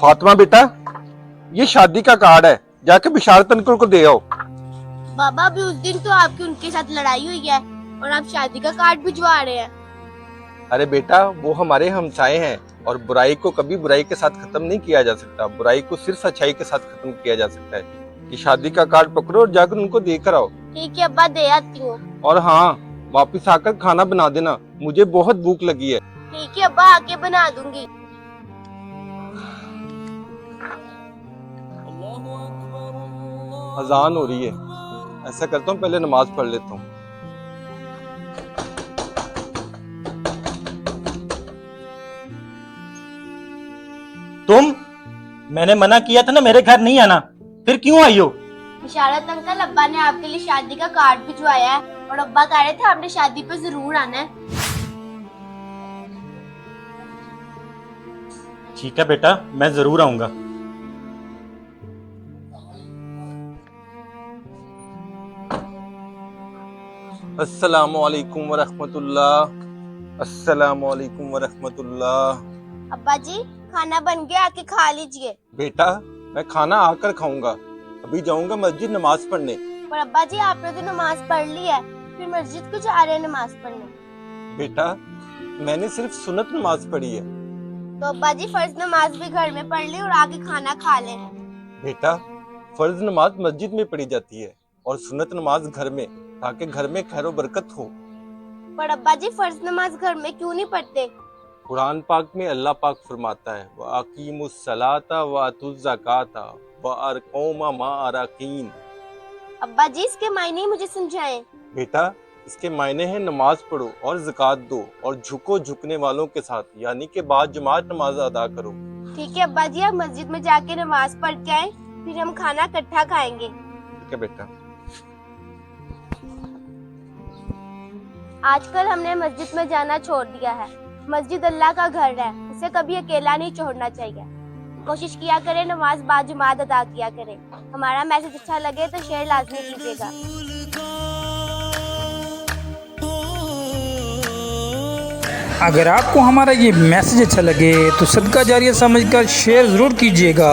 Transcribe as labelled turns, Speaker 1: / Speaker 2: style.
Speaker 1: फातिमा बेटा, ये शादी का कार्ड है, जाके बिशारत अंकल को दे आओ।
Speaker 2: बाबा अभी उस दिन तो आपकी उनके साथ लड़ाई हुई है और आप शादी का कार्ड भिजवा रहे हैं।
Speaker 1: अरे बेटा, वो हमारे हमसाए हैं और बुराई को कभी बुराई के साथ खत्म नहीं किया जा सकता। बुराई को सिर्फ अच्छाई के साथ खत्म किया जा सकता है। ये शादी का कार्ड पकड़ो और जाकर उनको देकर आओ।
Speaker 2: ठीक है अब्बा, दे आती हूँ।
Speaker 1: और हाँ, वापिस आकर खाना बना देना, मुझे बहुत भूख लगी है।
Speaker 2: ठीक है अब्बा, आके बना दूंगी।
Speaker 1: अजान हो रही है, ऐसा करता हूँ पहले नमाज पढ़ लेता हूँ।
Speaker 3: तुम, मैंने मना किया था ना मेरे घर नहीं आना, फिर क्यों आई हो?
Speaker 2: बिशारत अंकल, अब्बा ने आपके लिए शादी का कार्ड भिजवाया है और अब्बा कह रहे थे आपने शादी पे जरूर आना है।
Speaker 3: ठीक है बेटा, मैं जरूर आऊंगा।
Speaker 1: अस्सलामु अलैकुम वरहमतुल्लाह। अस्सलामु अलैकुम वरहमतुल्लाह।
Speaker 2: अब्बा जी, खाना बन गया, आके खा लीजिए।
Speaker 1: बेटा, मैं खाना आकर खाऊंगा, अभी जाऊंगा मस्जिद नमाज पढ़ने।
Speaker 2: पर अब्बा जी, आपने तो नमाज पढ़ ली है, फिर मस्जिद क्यों जा रहे हैं नमाज पढ़ने?
Speaker 1: बेटा, मैंने सिर्फ सुन्नत नमाज पढ़ी है।
Speaker 2: तो अब्बा जी, फर्ज नमाज भी घर में पढ़ ली और आके खाना खा लें।
Speaker 1: बेटा, फर्ज नमाज मस्जिद में पढ़ी जाती है और सुन्नत नमाज घर में, ताकि घर में खैर बरकत हो।
Speaker 2: पर अब्बा जी, फर्ज नमाज घर में क्यों नहीं पढ़ते?
Speaker 1: कुरान पाक में अल्लाह पाक फरमाता है, व अकीमुस सलाता व अतुज़ ज़काता व अरक़ूमा मा अराकीन।
Speaker 2: अब्बा जी, इसके मायने ही मुझे समझाएं।
Speaker 1: बेटा, इसके मायने हैं नमाज पढ़ो और ज़कात दो और झुको झुकने वालों के साथ, यानी कि बाद जमात नमाज अदा करो।
Speaker 2: ठीक है अब्बा जी, आप मस्जिद में जाके नमाज पढ़ के आए, फिर हम खाना इकट्ठा खाएंगे।
Speaker 1: ठीक है बेटा।
Speaker 2: आजकल हमने मस्जिद में जाना छोड़ दिया है। मस्जिद अल्लाह का घर है, इसे कभी अकेला नहीं छोड़ना चाहिए। कोशिश किया करें नमाज बाजुमात अदा किया करें। हमारा मैसेज अच्छा लगे तो शेयर लाजमी कीजिएगा।
Speaker 4: अगर आपको हमारा ये मैसेज अच्छा लगे तो सदका जारिया समझकर शेयर ज़रूर कीजिएगा।